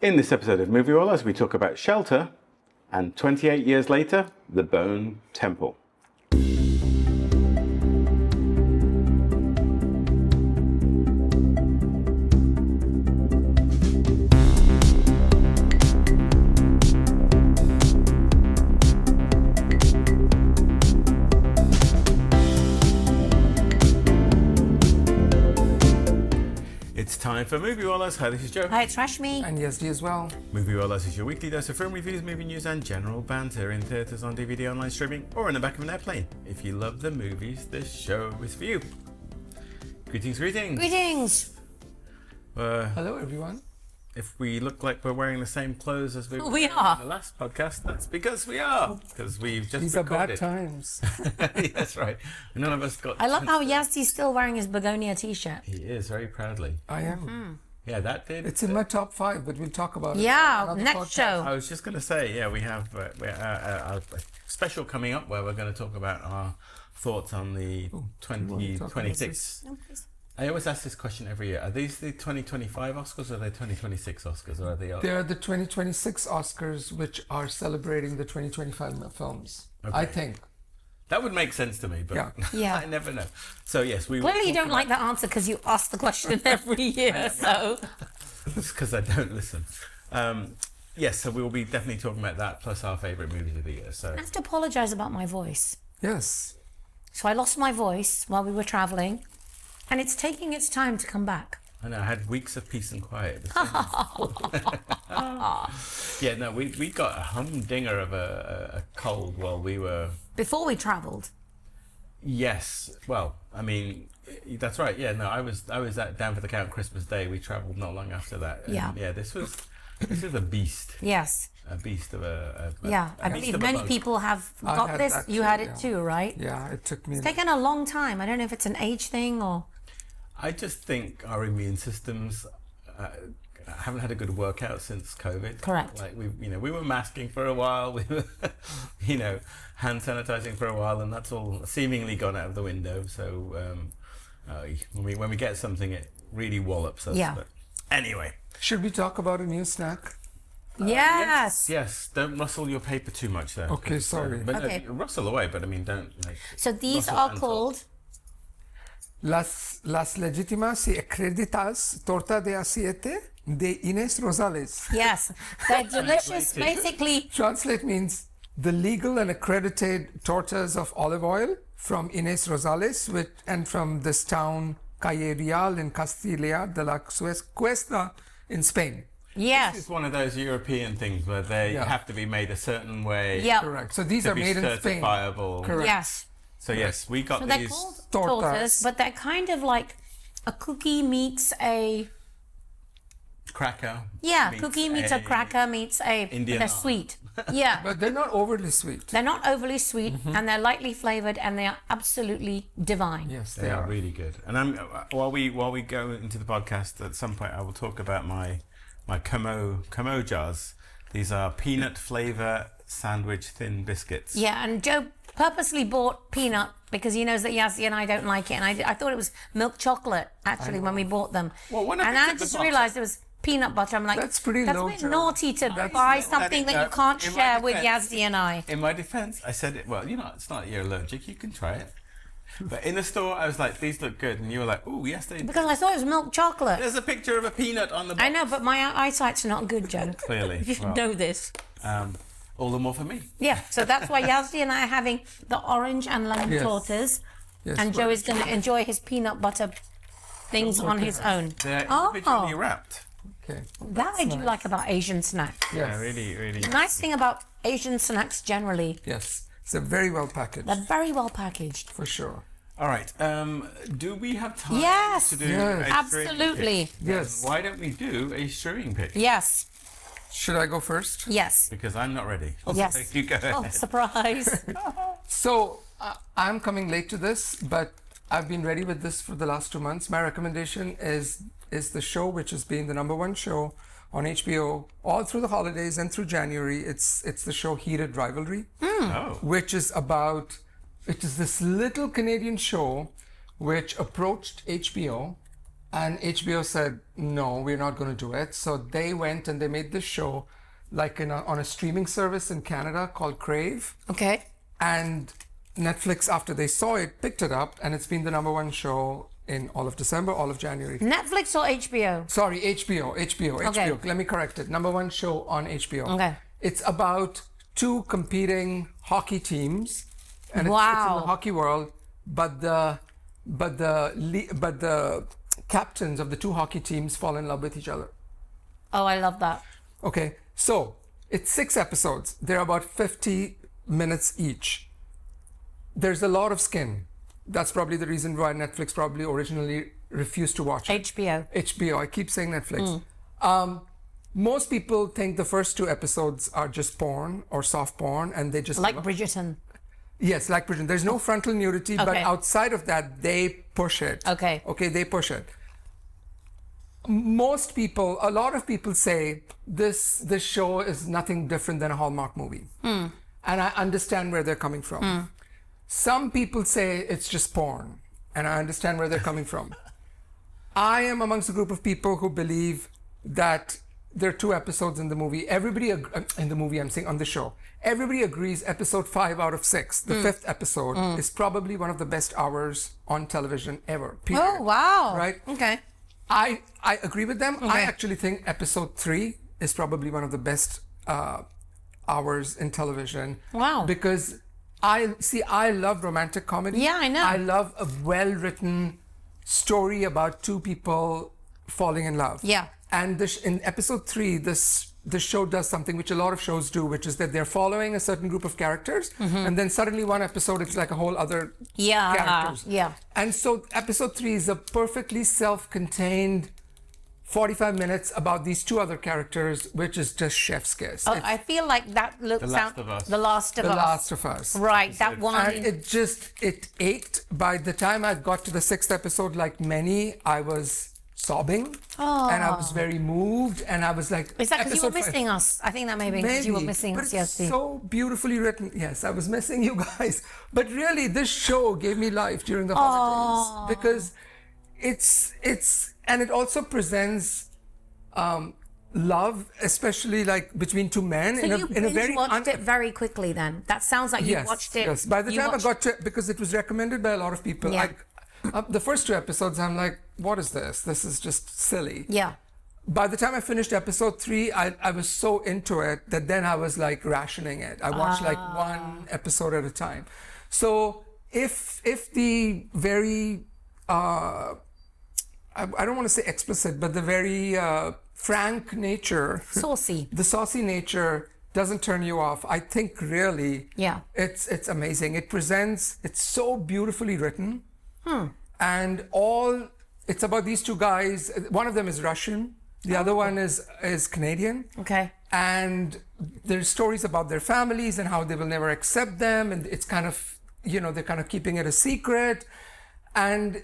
In this episode of Moviewallas, we talk about Shelter and 28 years later, The Bone Temple. It's time for Moviewallas. Hi, this is Joe. Hi, it's Rashmi. And Yazdi as well. Moviewallas is your weekly dose of film reviews, movie news, and general banter in theatres, on DVD, online streaming, or in the back of an airplane. If you love the movies, this show is for you. Greetings, greetings. Greetings. Hello, everyone. If we look like we're wearing the same clothes as we were We in are. the last podcast, that's because we are. Because we've just These recorded. are bad times. That's right. None of us got. I love how Yazdi's still wearing his begonia t-shirt. He is very proudly. I am. Yeah, that did. It's in my top 5, but we'll talk about it. Yeah, Another next podcast. show. I was just going to say, yeah, we have a special coming up where we're going to talk about our thoughts on the you want to talk about 2026. No, please. I always ask this question every year. Are these the 2025 Oscars or are they 2026 Oscars? Or are they? They are the 2026 Oscars, which are celebrating the 2025 films. Okay. I think. That would make sense to me, but Yeah. I never know. So yes, we will Clearly you talk don't like that answer because you ask the question every year, so... It's because I don't listen. Yes, so we will be definitely talking about that plus our favourite movies of the year. So I have to apologise about my voice. Yes. So I lost my voice while we were travelling, and it's taking its time to come back. I know I had weeks of peace and quiet. Yeah, no, we got a humdinger of a cold while we were. Before we travelled. Yes, well, I mean, that's right. Yeah, no, I was down for the count Christmas Day. We travelled not long after that. And Yeah. yeah. This was a beast. Yes. A beast of a Yeah, I beast believe of a many bug. people have I got had this. that You too, had it yeah. too, right? Yeah, it took me. It's taken a long time. I don't know if it's an age thing or... I just think our immune systems haven't had a good workout since COVID. Correct. Like we were masking for a while. We were, hand sanitizing for a while, and that's all seemingly gone out of the window. So when we get something, it really wallops us. Yeah. But anyway. Should we talk about a new snack? Yes. Yes. Don't rustle your paper too much, though. Okay, sorry. But Okay. no, rustle away. But I mean, don't like. So these rustle are and called... Las legítimas y acreditadas torta de aceite de Inés Rosales. Yes, they're delicious. Basically, Translate means the legal and accredited tortas of olive oil from Inés Rosales and from this town Calle Real in Castilla de la Cuesta in Spain. yes. It's one of those European things where they Yeah. have to be made a certain way. Yeah. Correct. So these To are be made in Spain. certifiable. Correct. Yes. So yes, we got So they're these. called tortas. tortas, but they're kind of like a cookie meets a... Cracker. Yeah, cookie meets a cracker meets a... Indian They're naan. sweet. Yeah. But they're not overly sweet. They're not overly sweet, and they're lightly flavoured, and they are absolutely divine. Yes, They are really good. And while we go into the podcast, at some point I will talk about my Como jars. These are peanut flavour sandwich thin biscuits. Yeah, and Joe purposely bought peanut because he knows that Yazdi and I don't like it, and I thought it was milk chocolate, actually, when we bought them. Well, when I and picked I up the just box- realised it was peanut butter. I'm like, That's pretty that's low, a bit Joe. naughty to That's- buy that- something that no, you can't in my share with defense- Yazdi and I. In my defence, I said, well, it's not you're allergic. You can try it. But in the store, I was like, these look good, and you were like, ooh, yes, they do. Because I thought it was milk chocolate. There's a picture of a peanut on the box. I know, but my eyesight's not good, Joe. Clearly. You should Well, know this. all the more for me. Yeah, so that's why Yazdi and I are having the orange and lemon Yes. tortas, Yes, and Joe right. is going to enjoy his peanut butter things on his own. They're individually wrapped. Okay. That I do like about Asian snacks. Yes. Yeah, really, really. The nice thing about Asian snacks generally, Yes. They're very well packaged. they're very well packaged. For sure. All right. Do we have time Yes. to do Yes. a streaming Absolutely. pick? Yes. Why don't we do a streaming pick? Yes, Should I go first? yes, Because I'm not ready. yes. You go ahead. Oh, surprise. So I'm coming late to this, but I've been ready with this for the last 2 months. My recommendation is the show which has been the #1 show on HBO all through the holidays and through January. It's the show Heated Rivalry, Oh. which is about, it is this little Canadian show which approached HBO And HBO said, no, we're not going to do it. So they went and they made this show like on a streaming service in Canada called Crave. Okay. And Netflix, after they saw it, picked it up, and it's been the #1 show in all of December, all of January. Netflix or HBO? Sorry, HBO. Okay. Let me correct it. #1 show on HBO. Okay. It's about two competing hockey teams, and it's in the hockey world. But the captains of the two hockey teams fall in love with each other. Oh, I love that. Okay, so it's 6 episodes. They're about 50 minutes each. There's a lot of skin. That's probably the reason why Netflix probably originally refused to watch it. HBO. I keep saying Netflix. Most people think the first 2 episodes are just porn or soft porn, and they just Like Bridgerton. Yes, like Bridgerton. There's no frontal nudity, but Okay. outside of that, they push it. Okay. Okay, they push it. Most people, a lot of people say this show is nothing different than a Hallmark movie. And I understand where they're coming from. Some people say it's just porn, and I understand where they're coming from. I am amongst a group of people who believe that there are 2 episodes in the movie. I'm saying on the show. Everybody agrees episode 5 out of 6, the 5th episode, is probably one of the best hours on television ever. Period. Oh, wow. Right? Okay. I agree with them. I actually think episode 3 is probably one of the best hours in television. Wow. Because I love romantic comedy. Yeah, I know. I love a well-written story about 2 people falling in love. Yeah. And in episode 3, the show does something which a lot of shows do, which is that they're following a certain group of characters, and then suddenly one episode it's like a whole other characters. Yeah. And so episode 3 is a perfectly self-contained 45 minutes about these 2 other characters, which is just chef's kiss. Oh, I feel like that looks The Last of Us. The Last of The Us. Last of Us. Right, that one. And it ached. By the time I got to the 6th episode, like many, I was sobbing, and I was very moved, and I was like, Is that because you were episode missing us? I think that may be because you were missing but us, it's Yazdi. so beautifully written. Yes, I was missing you guys. But really, this show gave me life during the holidays because and it also presents love, especially like between 2 men So you in a very watched it very quickly then? That sounds like you watched it. Yes, by the time I got to it, because it was recommended by a lot of people, Yeah. the first 2 episodes, I'm like, what is this? This is just silly. Yeah. By the time I finished episode 3, I was so into it that then I was like rationing it. I watched like 1 episode at a time. So if the very, I don't want to say explicit, but the very frank nature, Saucy. the saucy nature doesn't turn you off, I think really it's amazing. It's so beautifully written. And it's about these 2 guys. One of them is Russian. The other one is Canadian. Okay. And there's stories about their families and how they will never accept them. And it's kind of, they're kind of keeping it a secret. And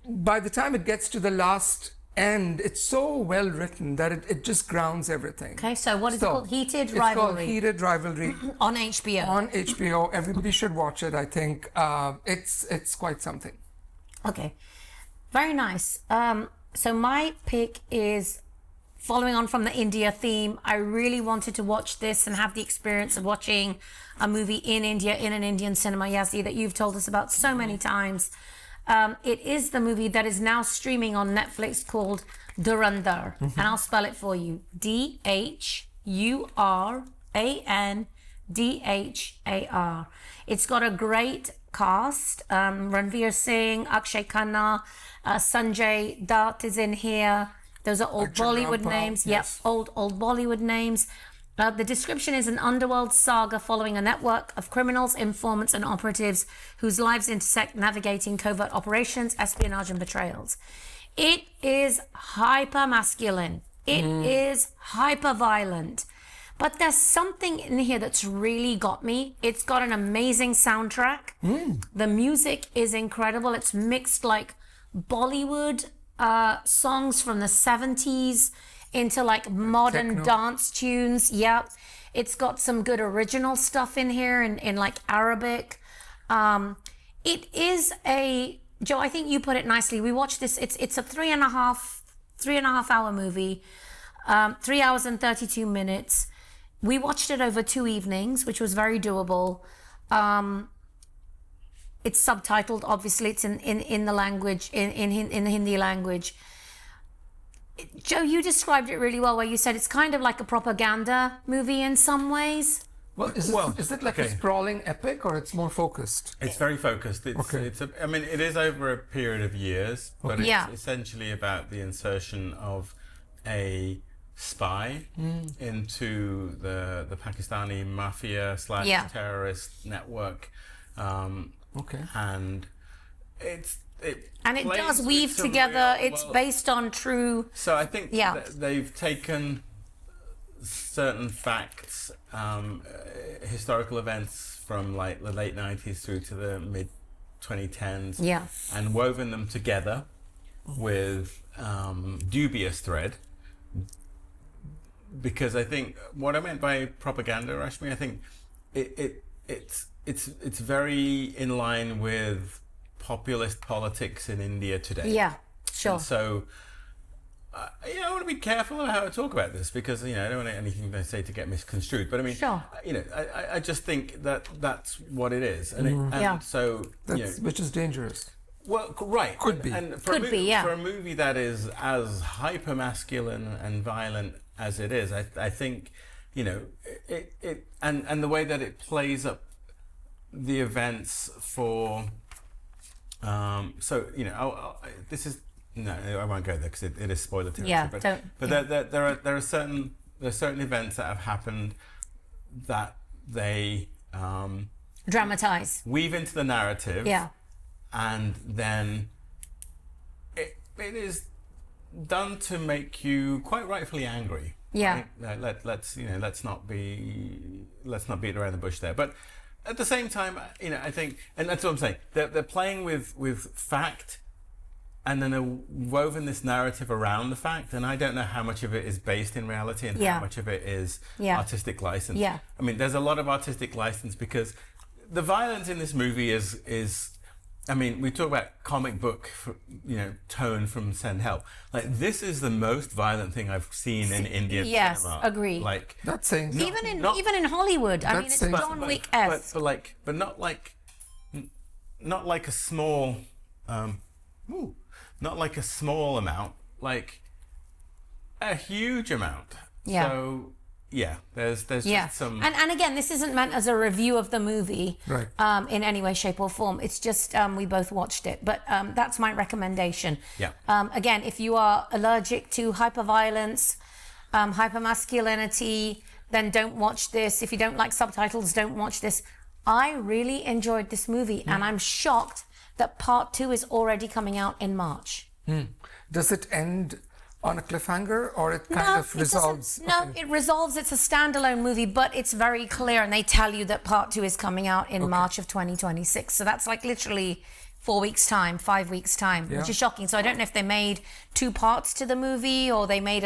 by the time it gets to the last end, it's so well written that it just grounds everything. Okay, so what is it called? Heated It's Rivalry. called Heated Rivalry. On HBO. On HBO. Everybody should watch it, I think. It's quite something. Okay, very nice. So my pick is following on from the India theme. I really wanted to watch this and have the experience of watching a movie in India, in an Indian cinema, Yazdi, that you've told us about so many times. It is the movie that is now streaming on Netflix called Dhurandhar, and I'll spell it for you. Dhurandhar. It's got a great cast. Ranveer Singh, Akshay Khanna, Sanjay Dutt is in here. Those are old Bollywood names. Yes. Yep, old Bollywood names. The description is an underworld saga following a network of criminals, informants, and operatives whose lives intersect navigating covert operations, espionage, and betrayals. It is hyper masculine. It is hyper violent. But there's something in here that's really got me. It's got an amazing soundtrack. The music is incredible. It's mixed like Bollywood songs from the 70s into like modern techno dance tunes. Yep. It's got some good original stuff in here in like Arabic. It is a Joe, I think you put it nicely. We watched this. It's a three and a half hour movie, 3 hours and 32 minutes. We watched it over 2 evenings, which was very doable. It's subtitled, obviously. It's in the language, in the Hindi language. Joe, you described it really well, where you said it's kind of like a propaganda movie in some ways. Well, is it like a sprawling epic, or it's more focused? It's very focused. I mean, it is over a period of years, but it's essentially about the insertion of a spy into the Pakistani mafia / terrorist network. And it does weave together. It's based on true. So I think they've taken certain facts, historical events from like the late 90s through to the mid 2010s, and woven them together with dubious thread. Because I think what I meant by propaganda, Rashmi, I think it's very in line with populist politics in India today. Yeah, sure. And so, I want to be careful about how I talk about this because, I don't want anything I say to get misconstrued. But I mean, I just think that that's what it is. And, so, which is dangerous. Well, right. Could be. And for a movie that is as hyper-masculine and violent as it is, I think, it and the way that it plays up the events for, this is, no, I won't go there because it is spoiler territory. Yeah, but there are certain events that have happened that they dramatize, weave into the narrative. Yeah. And then it is done to make you quite rightfully angry. Yeah. Right? Let's not beat around the bush there. But at the same time, I think, and that's what I'm saying. They're playing with fact, and then they're woven this narrative around the fact. And I don't know how much of it is based in reality and how much of it is artistic license. Yeah. I mean, there's a lot of artistic license because the violence in this movie is. I mean, we talk about comic book, tone from Send Help. Like, this is the most violent thing I've seen in Indian cinema. Yes, agree. Like, that's saying even in Hollywood. I mean, it's John Wick-esque. But not like a small, not like a small amount, like a huge amount. Yeah. So. Yeah, there's just some... And again, this isn't meant as a review of the movie, right? In any way, shape or form. It's just we both watched it. But that's my recommendation. Yeah. Again, if you are allergic to hyperviolence, hypermasculinity, then don't watch this. If you don't like subtitles, don't watch this. I really enjoyed this movie, and I'm shocked that part 2 is already coming out in March. Does it end on a cliffhanger, or it kind of resolves? It resolves. It's a standalone movie, but it's very clear, and they tell you that part 2 is coming out in March of 2026. So that's like literally 4 weeks' time, 5 weeks' time, which is shocking. So I don't know if they made 2 parts to the movie, or they made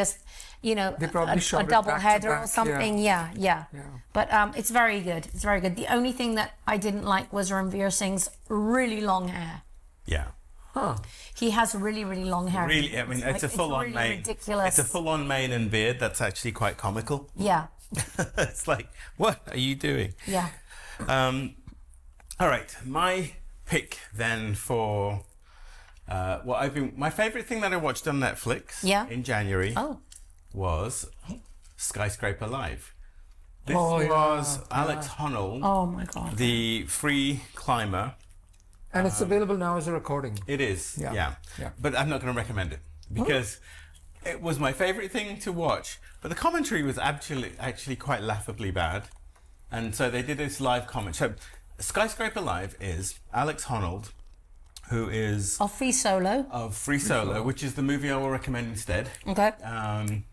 they probably a double header or something. Yeah. But it's very good. It's very good. The only thing that I didn't like was Ranveer Singh's really long hair. Yeah. Huh. He has really, really long hair. Really, I mean, it's a full-on really mane. Ridiculous. It's a full-on mane and beard that's actually quite comical. Yeah. It's like, what are you doing? Yeah. All right, my pick then for my favorite thing that I watched on Netflix in January was Skyscraper Live. This was Alex Honnold. Oh my God. The free climber. And it's available now as a recording. It is, yeah. But I'm not going to recommend it because it was my favorite thing to watch. But the commentary was actually quite laughably bad. And so they did this live comment. So Skyscraper Live is Alex Honnold, who is... Of Free Solo, which is the movie I will recommend instead. Okay.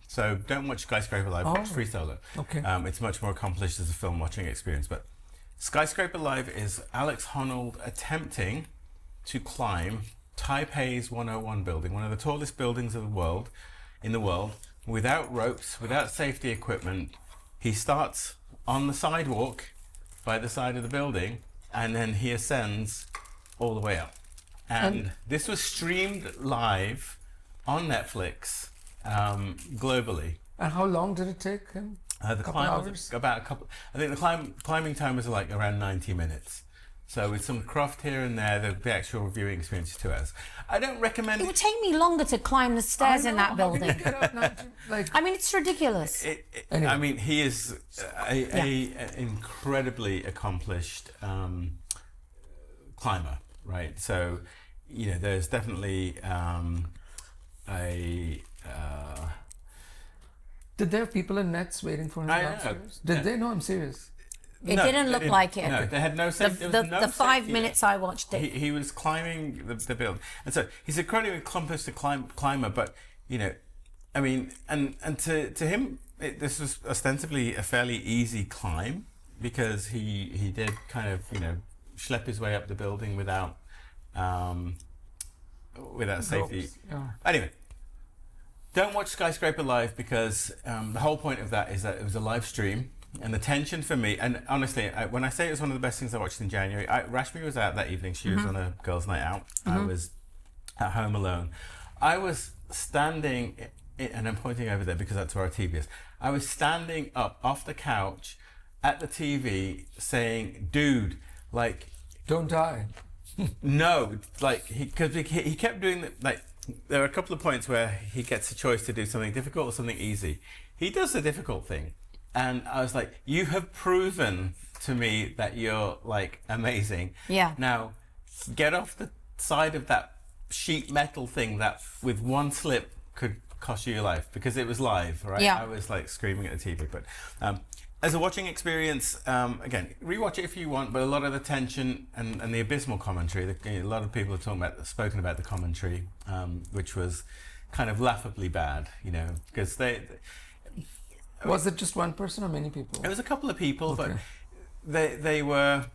So don't watch Skyscraper Live, watch Free Solo. Okay. It's much more accomplished as a film watching experience. But Skyscraper Live is Alex Honnold attempting to climb Taipei's 101 building, one of the tallest buildings in the world, without ropes, without safety equipment. He starts on the sidewalk by the side of the building, and then he ascends all the way up. And this was streamed live on Netflix globally. And how long did it take him? The climb was about a couple. I think the climbing time was like around 90 minutes. So with some craft here and there, the actual viewing experience is 2 hours. I don't recommend. It would take me longer to climb the stairs in that building. Like, I mean, it's ridiculous. Anyway. I mean, he is an incredibly accomplished climber, right? So, you know, there's definitely did there have people in nets waiting for him downstairs? Did they? No, I'm serious. It didn't look like it. No, they had no safety. The 5 minutes I watched it. He was climbing the building, and so he's incredibly accomplished climber. But you know, I mean, and to him, this was ostensibly a fairly easy climb because he did kind of schlep his way up the building without safety. Yeah. Anyway. Don't watch Skyscraper live because the whole point of that is that it was a live stream, and the tension for me, and honestly, when I say it was one of the best things I watched in January, Rashmi was out that evening. She was on a girls' night out. I was at home alone. I was standing, and I'm pointing over there because that's where our TV is. I was standing up off the couch at the TV saying, dude, like... Don't die. No, like, because he kept doing that, like... There are a couple of points where he gets a choice to do something difficult or something easy. He does the difficult thing. And I was like, you have proven to me that you're like amazing. Yeah. Now, get off the side of that sheet metal thing that with one slip could cost you your life, because it was live, right? Yeah. I was like screaming at the TV. But as a watching experience, again, rewatch it if you want, but a lot of the tension and the abysmal commentary, a lot of people have spoken about the commentary, which was kind of laughably bad, because Was it just one person or many people? It was a couple of people, Okay. but they were,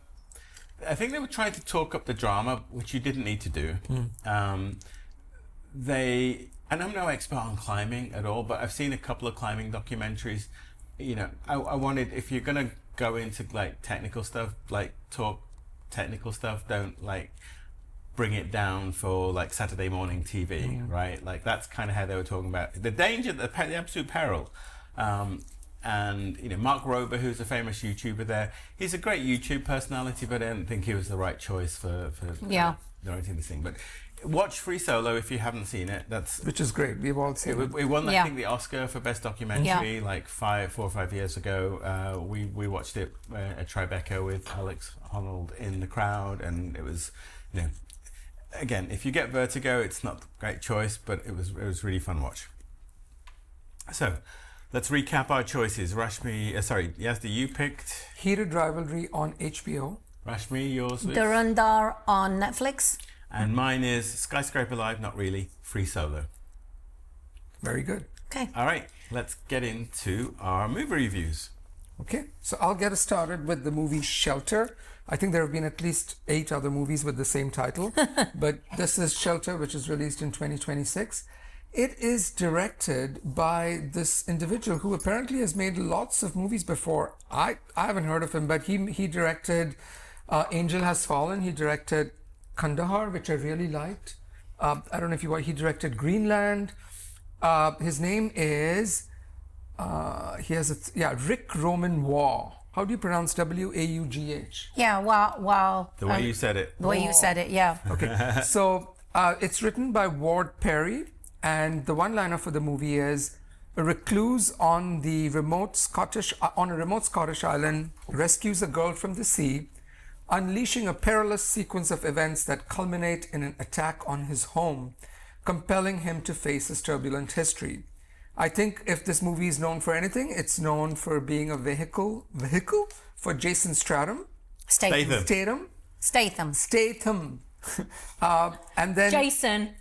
I think they were trying to talk up the drama, which you didn't need to do. And I'm no expert on climbing at all, but I've seen a couple of climbing documentaries. I wanted, if you're gonna go into like technical stuff, like talk technical stuff, don't like bring it down for like Saturday morning TV, right? Like that's kind of how they were talking about the danger, the absolute peril. And Mark Rober, who's a famous YouTuber there, he's a great YouTube personality, but I don't think he was the right choice for narrating this thing. But watch Free Solo if you haven't seen it. Which is great. We've all seen it. We won, I think, the Oscar for Best Documentary like 4 or 5 years ago. We watched it at Tribeca with Alex Honnold in the crowd, and it was, again, if you get vertigo, it's not a great choice, but it was really fun to watch. So, let's recap our choices. Yazdi, you picked... Heated Rivalry on HBO. Rashmi, yours was... Dhurandhar on Netflix. And mine is Skyscraper Live, not really, Free Solo. Very good. Okay. All right, let's get into our movie reviews. Okay, so I'll get us started with the movie Shelter. I think there have been at least 8 other movies with the same title, but this is Shelter, which is released in 2026. It is directed by this individual who apparently has made lots of movies before. I haven't heard of him, but he directed Angel Has Fallen. He directed Kandahar, which I really liked. I don't know if he directed Greenland. His name is Rick Roman Waugh. How do you pronounce Waugh? Yeah, wow. The way you said it. The way you said it, yeah. Okay, so it's written by Ward Perry, and the one-liner for the movie is: a recluse on a remote Scottish island rescues a girl from the sea, unleashing a perilous sequence of events that culminate in an attack on his home, compelling him to face his turbulent history. I think if this movie is known for anything, it's known for being a vehicle for Jason Statham. And then Jason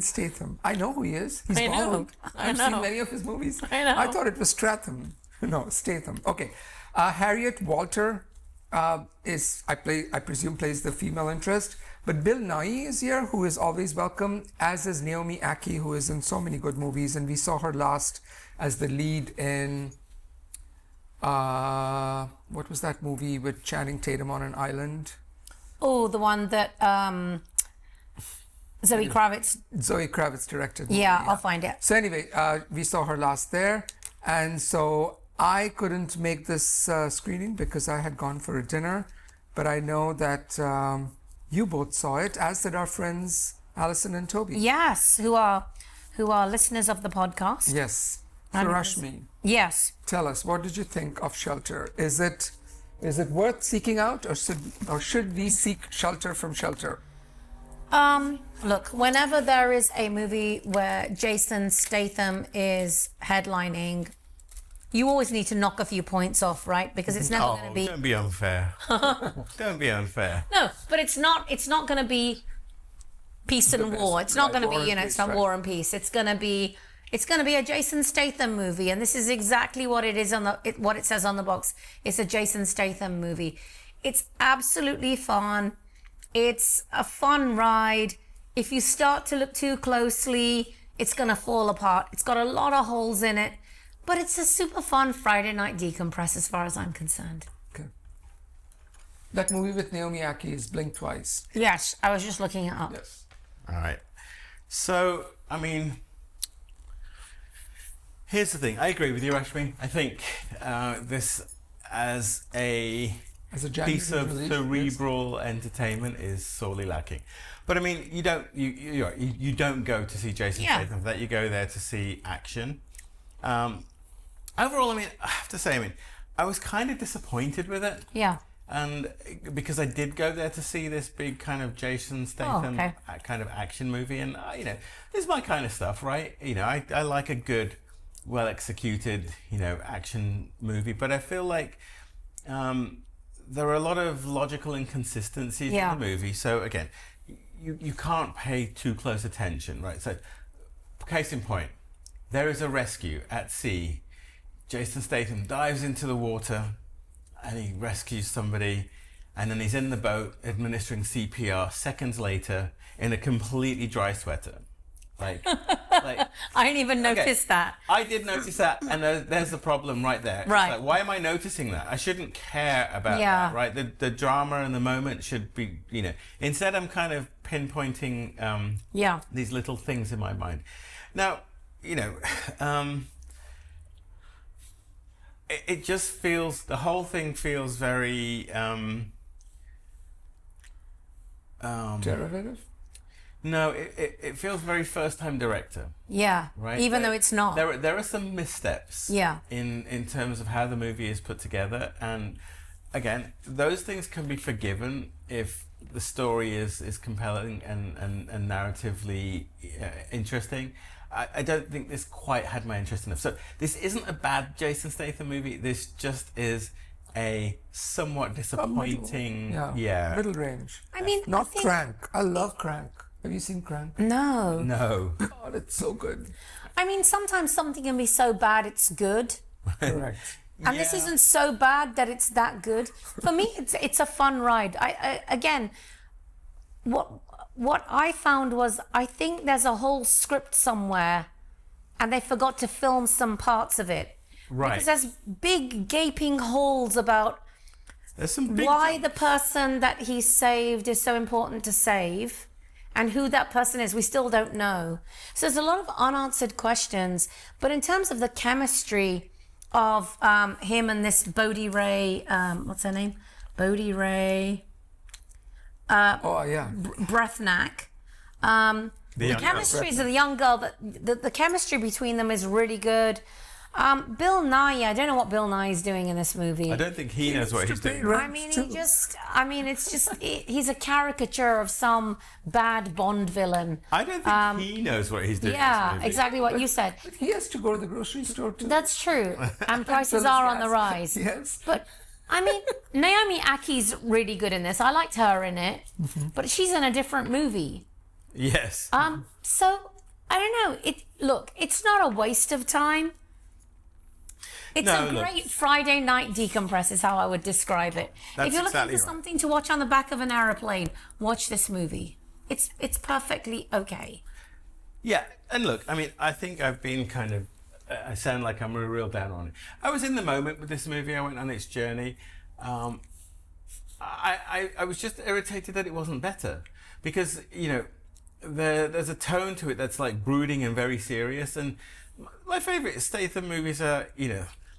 Statham. I know who he is. He's I know. bald. I've seen many of his movies. I know. I thought it was Stratham. No, Statham. Okay. Harriet Walter I presume plays the female interest. But Bill Nighy is here, who is always welcome, as is Naomi Ackie, who is in so many good movies. And we saw her last as the lead in, what was that movie with Channing Tatum on an island? Oh, the one that Zoe Kravitz directed. Yeah, I'll find it. So anyway, we saw her last there, and so I couldn't make this screening because I had gone for a dinner, but I know that you both saw it, as did our friends Alison and Toby. Yes, who are listeners of the podcast. Yes. So And Rashmi, Yes. tell us, what did you think of Shelter? Is it worth seeking out, or should we seek shelter from Shelter? Look, whenever there is a movie where Jason Statham is headlining, you always need to knock a few points off, right? Because it's never going to be. Don't be unfair. Don't be unfair. No, but it's not going to be peace and war. It's not going to be, it's not war and peace. It's going to be a Jason Statham movie, and this is exactly what it is what it says on the box. It's a Jason Statham movie. It's absolutely fun. It's a fun ride. If you start to look too closely, it's going to fall apart. It's got a lot of holes in it, but it's a super fun Friday night decompress as far as I'm concerned. Okay. That movie with Naomi Ackie is Blink Twice. Yes, I was just looking it up. Yes. All right. So, I mean, here's the thing. I agree with you, Rashmi. I think this as a piece of cerebral entertainment is sorely lacking. But I mean, you don't go to see Jason Statham for that. You go there to see action. Overall, I mean, I have to say, I was kind of disappointed with it. Yeah. And because I did go there to see this big kind of Jason Statham kind of action movie, and this is my kind of stuff, right? I like a good, well executed, action movie, but I feel like there are a lot of logical inconsistencies in the movie. So again, you can't pay too close attention, right? So, case in point, there is a rescue at sea. Jason Statham dives into the water and he rescues somebody, and then he's in the boat administering CPR seconds later in a completely dry sweater. Like I didn't even notice that. I did notice that, and there's the problem right there. Right. Like, why am I noticing that? I shouldn't care about that, right? The drama and the moment should be, Instead, I'm kind of pinpointing these little things in my mind. Now, it just feels, the whole thing feels very derivative. No, it feels very first-time director. Yeah, right. Even though it's not. There are some missteps. Yeah. In terms of how the movie is put together, and again, those things can be forgiven if the story is compelling and narratively interesting. I don't think this quite had my interest enough. So this isn't a bad Jason Statham movie. This just is a somewhat disappointing, middle range. Not Crank. I love Crank. Have you seen Crank? No. No. God, it's so good. Sometimes something can be so bad it's good. Correct. And this isn't so bad that it's that good. For me, it's a fun ride. I again, what I found was, I think there's a whole script somewhere, and they forgot to film some parts of it. Right. Because there's big gaping holes about why the person that he saved is so important to save, and who that person is. We still don't know. So there's a lot of unanswered questions. But in terms of the chemistry of him and this Bodhi Ray, what's her name? Bodhi Ray. Brethnak. The chemistry is the young girl. The chemistry between them is really good. Bill Nye, I don't know what Bill Nye is doing in this movie. I don't think he knows what he's doing. He's a caricature of some bad Bond villain. I don't think he knows what he's doing. Yeah, exactly what you said. He has to go to the grocery store too. That's true. And prices are on the rise. Yes. But Naomi Aki's really good in this. I liked her in it, but she's in a different movie. Yes. So I don't know. It's not a waste of time. It's a great Friday night decompress is how I would describe it. If you're looking for something to watch on the back of an aeroplane, watch this movie. It's perfectly okay. Yeah, and look, I think I've been kind of, I sound like I'm real down on it. I was in the moment with this movie. I went on its journey. I was just irritated that it wasn't better because there's a tone to it that's like brooding and very serious. And my favorite Statham movies are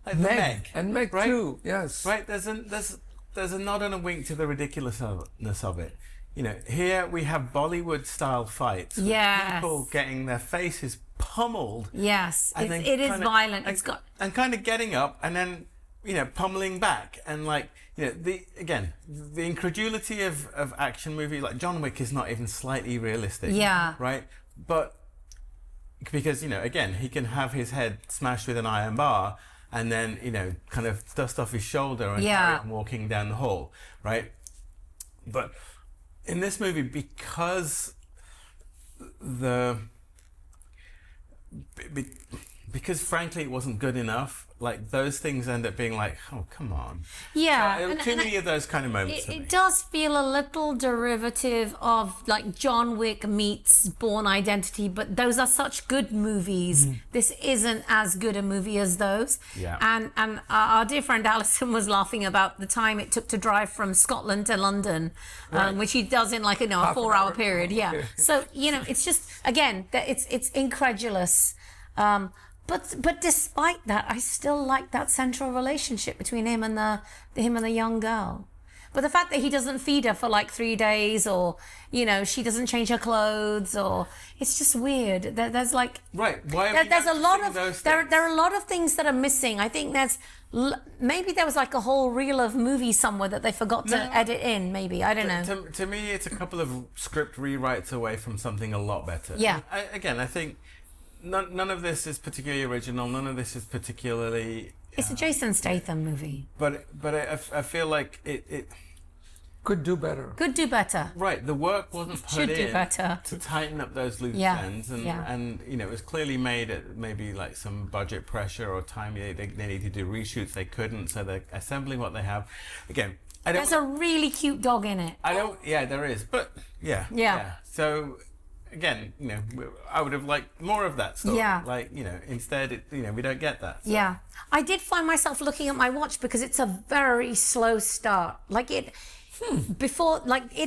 like Meg and Meg right? too. Yes, right. There's a nod and a wink to the ridiculousness of it. Here we have Bollywood style fights. With people getting their faces pummeled. Yes, it is violent. It's got and kind of getting up and then pummeling back and like the incredulity of action movie like John Wick is not even slightly realistic. Yeah. Right. But because again he can have his head smashed with an iron bar and then kind of dust off his shoulder and carry on walking down the hall. Right. But in this movie, because because frankly it wasn't good enough, like those things end up being like, oh come on. Yeah. Too many of those kind of moments for me. It does feel a little derivative of like John Wick meets Bourne Identity, but those are such good movies. This isn't as good a movie as those. Yeah. And our dear friend Alison was laughing about the time it took to drive from Scotland to London, which he does in like a 4-hour period. Yeah. Okay. So it's just again that it's incredulous. But despite that, I still like that central relationship between him and the young girl. But the fact that he doesn't feed her for like 3 days, or she doesn't change her clothes, or it's just weird. There's like right. Why? There's a lot of those there things? are a lot of things that are missing. I think maybe there was like a whole reel of movies somewhere that they forgot to edit in. Maybe I don't know. To me, it's a couple of script rewrites away from something a lot better. Yeah. I think. None of this is particularly original. None of this is particularly. It's a Jason Statham movie. But I feel like it could do better. Could do better. Right, the work wasn't put Should do in better. to tighten up those loose Yeah, ends, and yeah. and it was clearly made at maybe like some budget pressure or time they needed to do reshoots, they couldn't, so they're assembling what they have. Again, There's a really cute dog in it. Yeah, there is, but Yeah. So. Again, I would have liked more of that stuff. Yeah. Like, instead, we don't get that. So. Yeah. I did find myself looking at my watch because it's a very slow start. Like it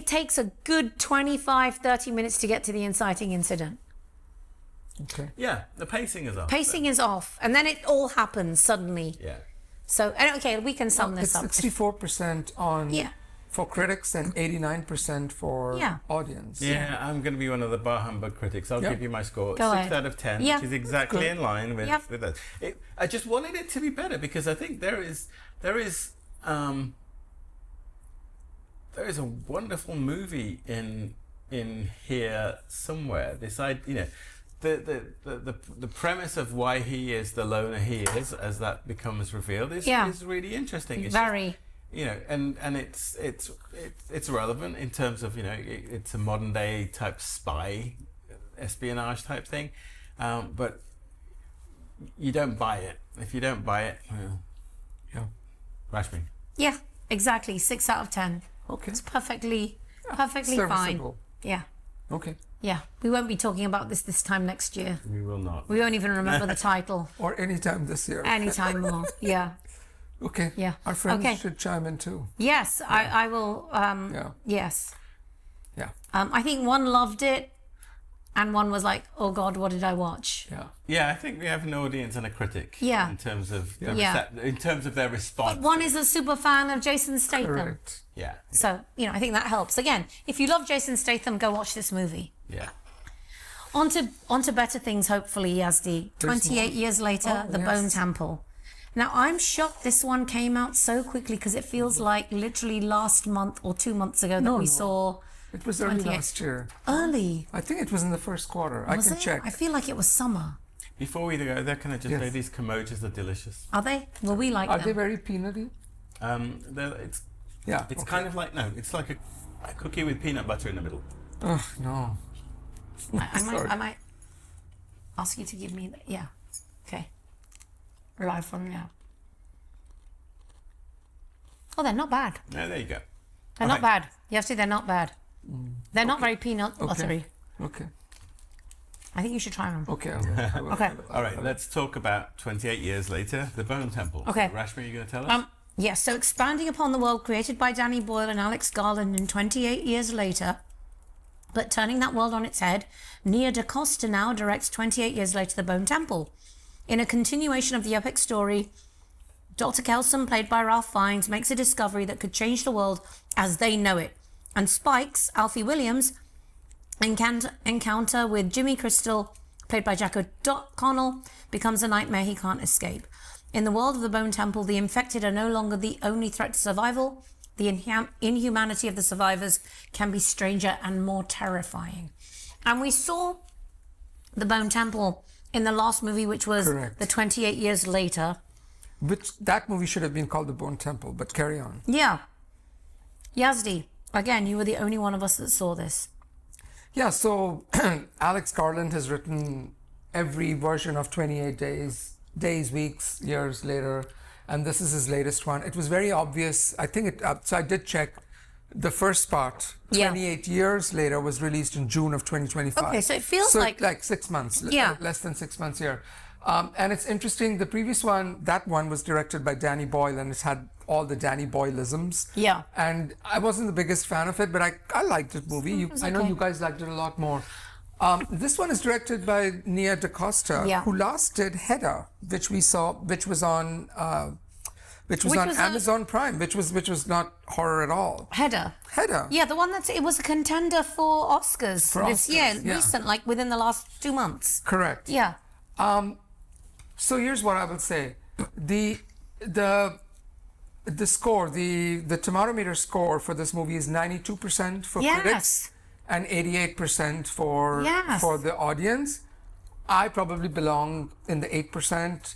takes a good 25, 30 minutes to get to the inciting incident. Okay. Yeah, the pacing is off. Pacing is off, and then it all happens suddenly. Yeah. So, okay, we can sum this up. It's 64% on Yeah. for critics and 89% for audience. Yeah, I'm going to be one of the bar humbug critics. I'll Yeah. give you my score. Go 6 ahead. out of 10, Yeah. which is exactly in line with Yep. us. I just wanted it to be better because I think there is a wonderful movie in here somewhere. This the premise of why he is the loner he is, as that becomes revealed, is really interesting. It's Very. and it's relevant in terms of it's a modern day type spy espionage type thing, but you don't buy it. If you don't buy it, Rashmi. Yeah, exactly. 6 out of 10. Okay. It's perfectly fine. Serviceable. Yeah. Okay. Yeah. We won't be talking about this time next year. We will not. We won't even remember the title. Or anytime this year. Anytime more. Yeah. Okay. Yeah. Our friends Okay. should chime in too. Yes, I will. Yeah. Yes. Yeah. I think one loved it, and one was like, "Oh God, what did I watch?" Yeah. Yeah, I think we have an audience and a critic. Yeah. In terms of Yeah. in terms of their response. But one is a super fan of Jason Statham. Correct. Yeah. So I think that helps. Again, if you love Jason Statham, go watch this movie. Yeah. On to better things, hopefully, Yazdi. There's 28 years later, Oh, The yes. Bone Temple. Now, I'm shocked this one came out so quickly because it feels like literally last month or 2 months ago that we saw. It was early 28. last year. Early. I think it was in the first quarter. Was I can it? check. I feel like it was summer. Before we go there, can I just Yes. say these Kambodjas are delicious. Are they? Well, we like Are them. they very peanutty? It's Yeah. it's okay. kind of like it's like a cookie with peanut butter in the middle. Oh, no. I might ask you to give me. Yeah. Okay. Live from now. Oh, they're not bad. No, there you go. They're not bad. You have to say they're not bad. They're not very peanut Okay. buttery. Okay. I think you should try them. Okay. I will. Okay. All right, let's talk about 28 years later, The Bone Temple. Okay. So, Rashmi, are you going to tell us? Yes, so expanding upon the world created by Danny Boyle and Alex Garland in 28 years later, but turning that world on its head, Nia DaCosta now directs 28 years later The Bone Temple. In a continuation of the epic story, Dr. Kelson, played by Ralph Fiennes, makes a discovery that could change the world as they know it. And Spike's Alfie Williams' encounter with Jimmy Crystal, played by Jack O'Connell, becomes a nightmare he can't escape. In the world of the Bone Temple, the infected are no longer the only threat to survival. The inhumanity of the survivors can be stranger and more terrifying. And we saw the Bone Temple in the last movie, which was Correct. the 28 years later. Which that movie should have been called The Bone Temple, but carry on. Yeah. Yazdi, again, you were the only one of us that saw this. Yeah, so Alex Garland has written every version of 28 days, weeks, years later, and this is his latest one. It was very obvious. I think so I did check. The first part, 28 years later, was released in June of 2025. Okay, so it feels like 6 months. Yeah. Less than 6 months here. And it's interesting, the previous one, that one was directed by Danny Boyle, and it's had all the Danny Boyleisms. Yeah. And I wasn't the biggest fan of it, but I liked the movie. I know you guys liked it a lot more. This one is directed by Nia DaCosta, who last did Hedda, which we saw, which was on Amazon Prime, which was not horror at all. Hedda. Yeah, the one it was a contender for Oscars this year, recent, like within the last 2 months. Correct. Yeah. So here's what I will say: the score, the Tomatometer score for this movie is 92% for critics and 88% for the audience. I probably belong in the 8%.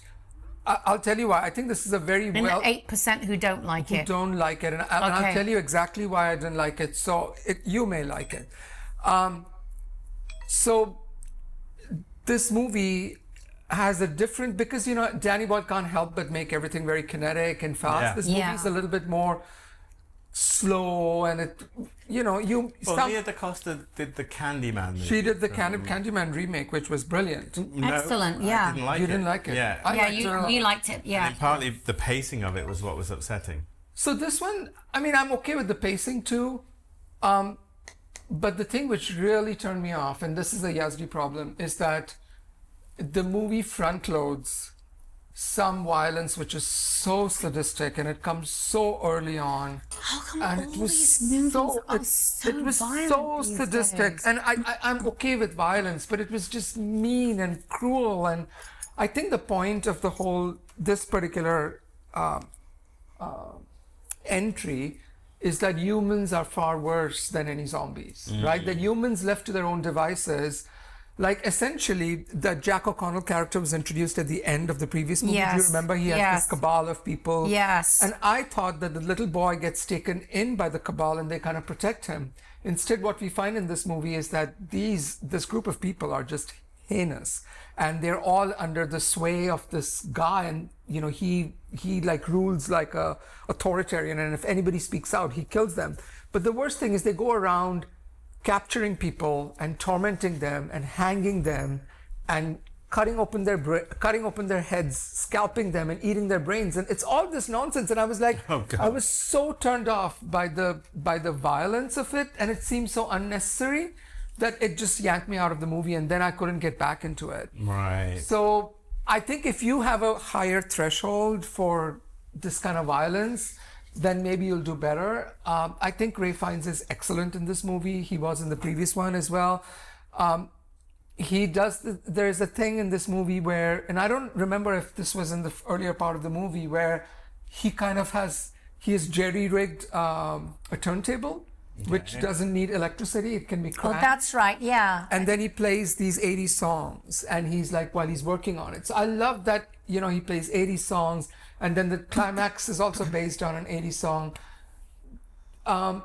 I'll tell you why. I think this is a very and well... the 8% who don't like it. Who don't like it. And I'll tell you exactly why I didn't like it. So you may like it. So this movie has a different... Because, Danny Boyle can't help but make everything very kinetic and fast. Yeah. This movie is a little bit more slow, and it... Nia DaCosta did the Candyman movie. She did the Candyman remake, which was brilliant. Excellent, yeah. I didn't like You it. didn't like it? Yeah. You liked it, yeah. And partly the pacing of it was what was upsetting. So this one, I'm okay with the pacing too. But the thing which really turned me off, and this is a Yazdi problem, is that the movie front loads some violence which is so sadistic, and it comes so early on. How come And all these movies are so it was violent so these sadistic, days? and I'm okay with violence, but it was just mean and cruel. And I think the point of this particular entry is that humans are far worse than any zombies, right? That humans left to their own devices, like essentially the Jack O'Connell character was introduced at the end of the previous movie. Do you remember? He has this cabal of people. Yes. And I thought that the little boy gets taken in by the cabal and they kind of protect him. Instead, what we find in this movie is that this group of people are just heinous, and they're all under the sway of this guy, and he like rules like a authoritarian, and if anybody speaks out, he kills them. But the worst thing is they go around capturing people and tormenting them and hanging them and cutting open their heads, scalping them and eating their brains, and it's all this nonsense. And I was like, I was so turned off by the violence of it, and it seemed so unnecessary that it just yanked me out of the movie, and then I couldn't get back into it. Right. So I think if you have a higher threshold for this kind of violence, then maybe you'll do better. I think Ralph Fiennes is excellent in this movie. He was in the previous one as well. There's a thing in this movie where, and I don't remember if this was in the earlier part of the movie, where he has jerry-rigged a turntable, which doesn't need electricity. It can be cranked. Oh, that's right, yeah. And then he plays these 80s songs, and he's like, while he's working on it. So I love that, he plays 80s songs, and then the climax is also based on an 80s song.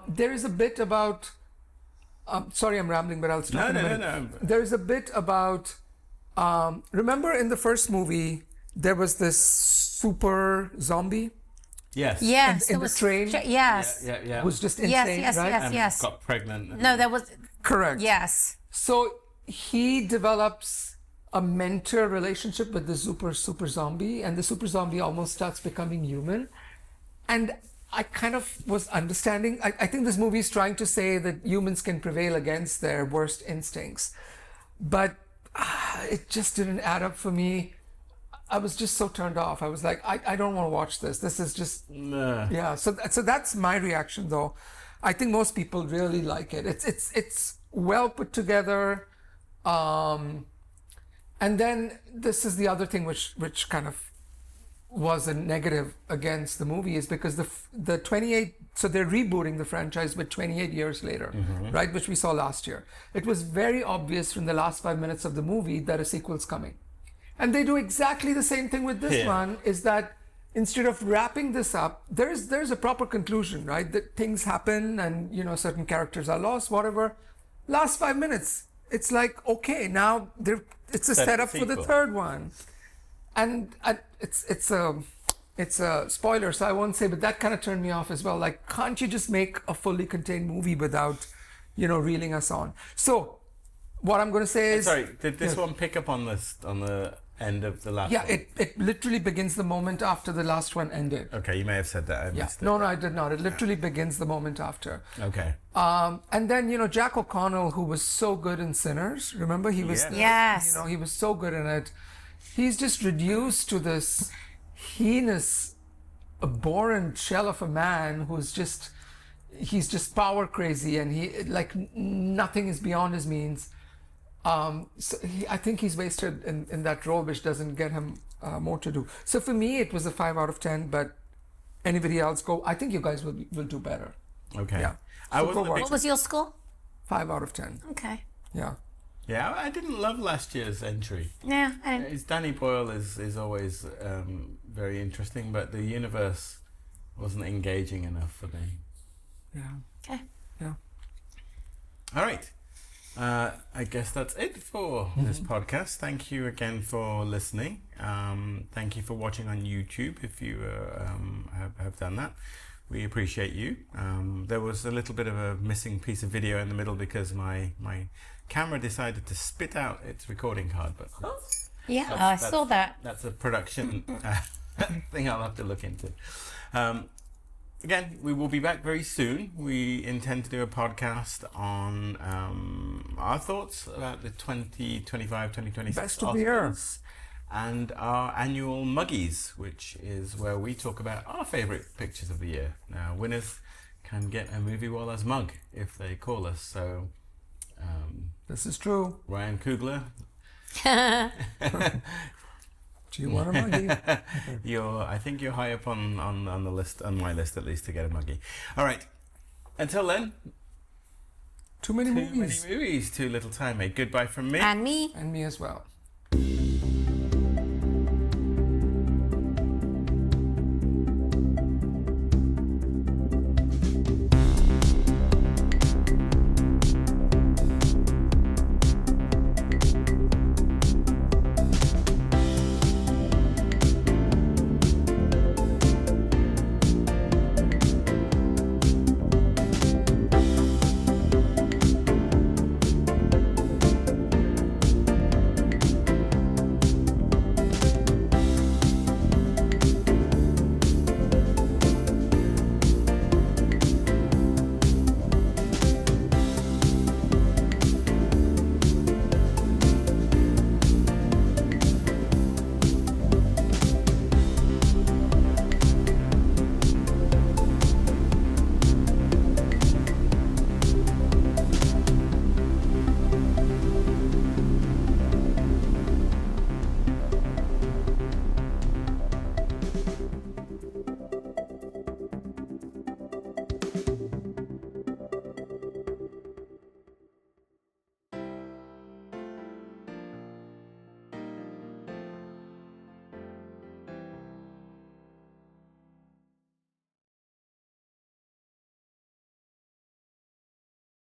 There is a bit about, sorry, I'm rambling, but I'll stop in a minute. No. There is a bit about, remember in the first movie, there was this super zombie? Yes. Yes. In the train? Yes. Yeah. Who's just insane, right? And got pregnant. No, there was... Correct. Yes. So he develops a mentor relationship with the super zombie, and the super zombie almost starts becoming human. And I kind of was understanding. I think this movie is trying to say that humans can prevail against their worst instincts. But it just didn't add up for me. I was just so turned off. I was like, I don't want to watch this. This is just, yeah. So that's my reaction, though. I think most people really like it. It's well put together. And then this is the other thing which kind of was a negative against the movie is because the 28, so they're rebooting the franchise but 28 years later, right, which we saw last year. It was very obvious from the last 5 minutes of the movie that a sequel's coming. And they do exactly the same thing with this one, is that instead of wrapping this up, there's a proper conclusion, right? That things happen and, you know, certain characters are lost, whatever. Last 5 minutes, it's like, okay, now it's a setup for the third one. And it's a spoiler, so I won't say, but that kind of turned me off as well. Like, can't you just make a fully contained movie without, you know, reeling us on? So, what I'm going to say is... Sorry, did this one pick up on the end of the last one? Yeah, it literally begins the moment after the last one ended. Okay, you may have said that. I missed it. No, I did not. It literally begins the moment after. Okay. And then, you know, Jack O'Connell, who was so good in Sinners, remember? He was, Yes. you know, he was so good in it. He's just reduced to this heinous, abhorrent shell of a man who's just, he's just power crazy and he, like, nothing is beyond his means. So I think he's wasted in that role, which doesn't get him more to do. So for me, it was a 5 out of 10, but anybody else go, I think you guys will do better. Okay. Yeah. What was your score? 5 out of 10. Okay. Yeah. Yeah, I didn't love last year's entry. Yeah, I didn't. Danny Boyle is always very interesting, but the universe wasn't engaging enough for me. Yeah. Okay. Yeah. All right. I guess that's it for this podcast. Thank you again for listening. Thank you for watching on YouTube if you have done that. We appreciate you. There was a little bit of a missing piece of video in the middle because my camera decided to spit out its recording card. But Yeah, I saw that. that's a production thing I'll have to look into. Again, we will be back very soon. We intend to do a podcast on our thoughts about the 2025-2026 Best of the year. and our annual Muggies, which is where we talk about our favourite pictures of the year. Now, winners can get a Moviewallas mug if they call us. So, This is true. Ryan Coogler, Do you want a muggy? I think you're high up on the list, on my list at least, to get a Muggy. All right. Until then, Too many movies. too little time, mate. Goodbye from me. And me. And me as well.